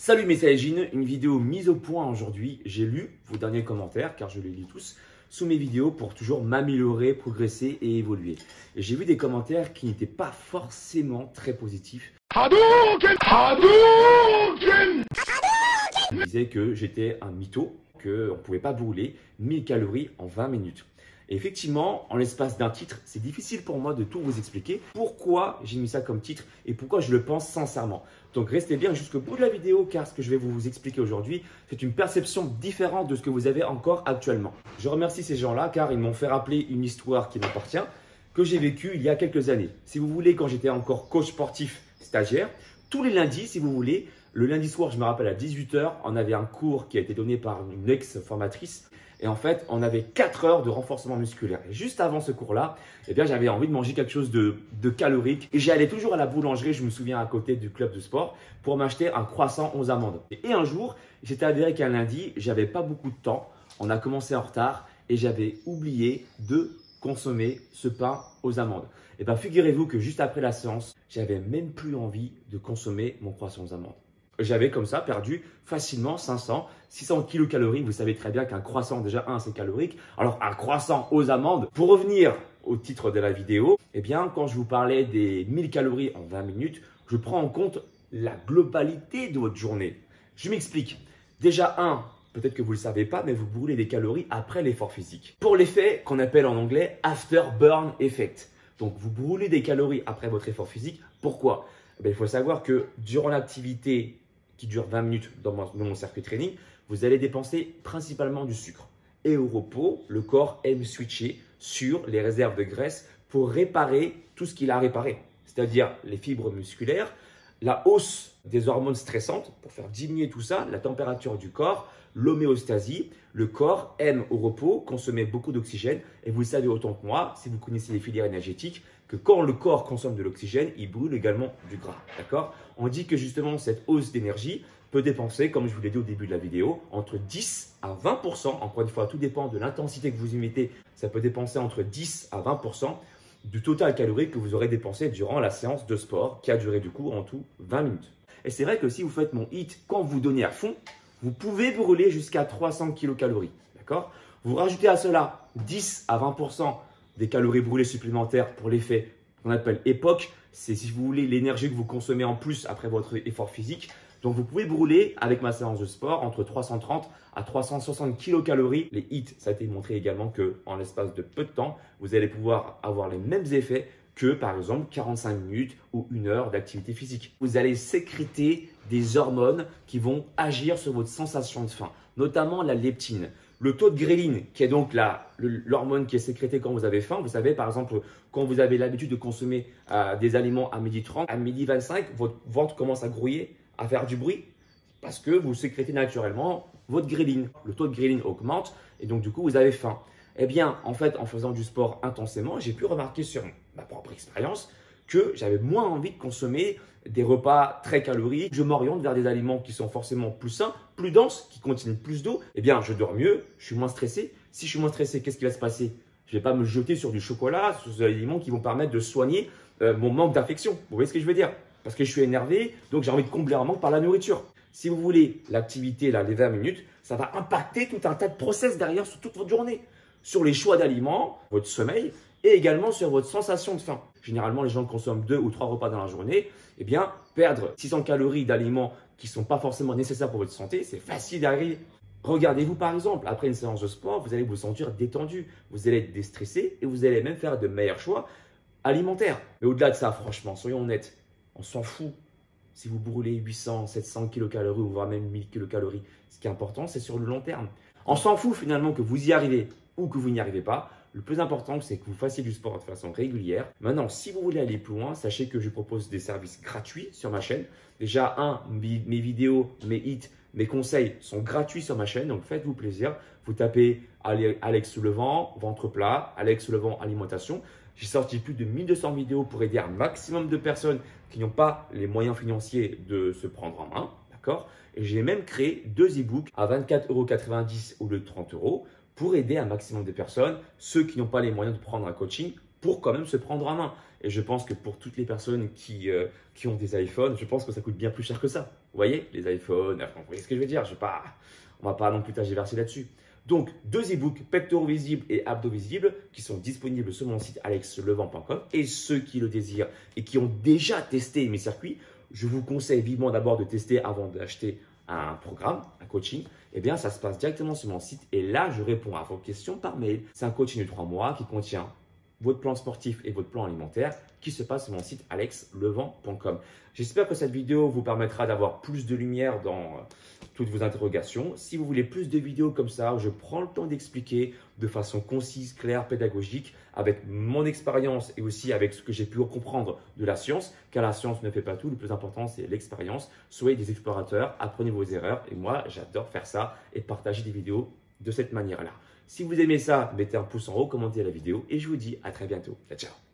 Salut mes Saiyajin, une vidéo mise au point aujourd'hui. J'ai lu vos derniers commentaires car je les lis tous sous mes vidéos pour toujours m'améliorer, progresser et évoluer. Et j'ai vu des commentaires qui n'étaient pas forcément très positifs. Hadouken! Hadouken! Ils disaient que j'étais un mytho, qu'on ne pouvait pas brûler 1000 calories en 20 minutes. Et effectivement, en l'espace d'un titre, c'est difficile pour moi de tout vous expliquer pourquoi j'ai mis ça comme titre et pourquoi je le pense sincèrement. Donc restez bien jusqu'au bout de la vidéo car ce que je vais vous expliquer aujourd'hui, c'est une perception différente de ce que vous avez encore actuellement. Je remercie ces gens-là car ils m'ont fait rappeler une histoire qui m'appartient, que j'ai vécue il y a quelques années. Si vous voulez, quand j'étais encore coach sportif stagiaire, tous les lundis, si vous voulez, le lundi soir, je me rappelle à 18 h, on avait un cours qui a été donné par une ex-formatrice. Et en fait, on avait 4 heures de renforcement musculaire. Et juste avant ce cours-là, eh bien, j'avais envie de manger quelque chose de calorique. Et j'allais toujours à la boulangerie, je me souviens, à côté du club de sport, pour m'acheter un croissant aux amandes. Et un jour, j'étais avéré qu'un lundi, j'avais pas beaucoup de temps. On a commencé en retard et j'avais oublié de consommer ce pain aux amandes. Et bien, figurez-vous que juste après la séance, j'avais même plus envie de consommer mon croissant aux amandes. J'avais comme ça perdu facilement 500, 600 kilocalories. Vous savez très bien qu'un croissant, déjà, c'est calorique. Alors, un croissant aux amandes, pour revenir au titre de la vidéo, eh bien, quand je vous parlais des 1000 calories en 20 minutes, je prends en compte la globalité de votre journée. Je m'explique. Déjà, peut-être que vous ne le savez pas, mais vous brûlez des calories après l'effort physique. Pour l'effet qu'on appelle en anglais After Burn Effect. Donc, vous brûlez des calories après votre effort physique. Pourquoi? Eh bien, il faut savoir que durant l'activité qui dure 20 minutes dans mon circuit training, vous allez dépenser principalement du sucre. Et au repos, le corps aime switcher sur les réserves de graisse pour réparer tout ce qu'il a réparé. C'est-à-dire les fibres musculaires, la hausse des hormones stressantes pour faire diminuer tout ça, la température du corps, l'homéostasie. Le corps aime au repos consommer beaucoup d'oxygène. Et vous le savez autant que moi, si vous connaissez les filières énergétiques, que quand le corps consomme de l'oxygène, il brûle également du gras. D'accord? On dit que justement cette hausse d'énergie peut dépenser, comme je vous l'ai dit au début de la vidéo, entre 10 à 20%. Encore une fois, tout dépend de l'intensité que vous y mettez. Ça peut dépenser entre 10 à 20% du total calorique que vous aurez dépensé durant la séance de sport qui a duré du coup en tout 20 minutes. Et c'est vrai que si vous faites mon HIIT quand vous donnez à fond, vous pouvez brûler jusqu'à 300 kilocalories. D'accord? Vous rajoutez à cela 10 à 20% des calories brûlées supplémentaires pour l'effet qu'on appelle époque. C'est, si vous voulez, l'énergie que vous consommez en plus après votre effort physique. Donc, vous pouvez brûler avec ma séance de sport entre 330 à 360 kilocalories. Les HIIT, ça a été montré également qu'en l'espace de peu de temps, vous allez pouvoir avoir les mêmes effets que par exemple 45 minutes ou 1 heure d'activité physique. Vous allez sécréter des hormones qui vont agir sur votre sensation de faim, notamment la leptine. Le taux de gréline, qui est donc l'hormone qui est sécrétée quand vous avez faim, vous savez par exemple quand vous avez l'habitude de consommer des aliments à 12h30, à 12h25, votre ventre commence à grouiller, à faire du bruit parce que vous sécrétez naturellement votre gréline. Le taux de gréline augmente et donc du coup vous avez faim. Eh bien, en fait, en faisant du sport intensément, j'ai pu remarquer sur ma propre expérience que j'avais moins envie de consommer des repas très caloriques. Je m'oriente vers des aliments qui sont forcément plus sains, plus denses, qui contiennent plus d'eau. Eh bien, je dors mieux, je suis moins stressé. Si je suis moins stressé, qu'est-ce qui va se passer? Je ne vais pas me jeter sur du chocolat, sur des aliments qui vont permettre de soigner mon manque d'affection. Vous voyez ce que je veux dire? Parce que je suis énervé, donc j'ai envie de combler un manque par la nourriture. Si vous voulez, l'activité, là, les 20 minutes, ça va impacter tout un tas de process derrière sur toute votre journée. Sur les choix d'aliments, votre sommeil et également sur votre sensation de faim. Généralement, les gens consomment 2 ou 3 repas dans la journée. Eh bien, perdre 600 calories d'aliments qui ne sont pas forcément nécessaires pour votre santé, c'est facile d'arriver. Regardez-vous par exemple, après une séance de sport, vous allez vous sentir détendu, vous allez être déstressé et vous allez même faire de meilleurs choix alimentaires. Mais au-delà de ça, franchement, soyons honnêtes, on s'en fout. Si vous brûlez 800, 700 kilocalories ou voire même 1000 kilocalories, ce qui est important, c'est sur le long terme. On s'en fout finalement que vous y arrivez ou que vous n'y arrivez pas. Le plus important, c'est que vous fassiez du sport de façon régulière. Maintenant, si vous voulez aller plus loin, sachez que je propose des services gratuits sur ma chaîne. Déjà, mes vidéos, mes hits, mes conseils sont gratuits sur ma chaîne. Donc, faites-vous plaisir. Vous tapez Alex Soulevent, ventre plat, Alex Soulevent, alimentation. J'ai sorti plus de 1200 vidéos pour aider un maximum de personnes qui n'ont pas les moyens financiers de se prendre en main. D'accord? Et j'ai même créé 2 e-books à 24,90 € au lieu de 30 € pour aider un maximum de personnes, ceux qui n'ont pas les moyens de prendre un coaching, pour quand même se prendre en main. Et je pense que pour toutes les personnes qui ont des iPhones, je pense que ça coûte bien plus cher que ça. Vous voyez, les iPhones, vous voyez ce que je veux dire? On ne va pas non plus tergiverser là-dessus. Donc, 2 e-books, pectoraux visibles et abdos visibles, qui sont disponibles sur mon site alexlevent.com. Et ceux qui le désirent et qui ont déjà testé mes circuits, je vous conseille vivement d'abord de tester avant d'acheter un programme, un coaching. Eh bien, ça se passe directement sur mon site et là, je réponds à vos questions par mail. C'est un coaching de 3 mois qui contient votre plan sportif et votre plan alimentaire qui se passe sur mon site alexlevent.com. J'espère que cette vidéo vous permettra d'avoir plus de lumière dans toutes vos interrogations. Si vous voulez plus de vidéos comme ça, où je prends le temps d'expliquer de façon concise, claire, pédagogique, avec mon expérience et aussi avec ce que j'ai pu comprendre de la science, car la science ne fait pas tout, le plus important c'est l'expérience. Soyez des explorateurs, apprenez vos erreurs et moi j'adore faire ça et partager des vidéos de cette manière-là. Si vous aimez ça, mettez un pouce en haut, commentez la vidéo et je vous dis à très bientôt. Ciao, ciao.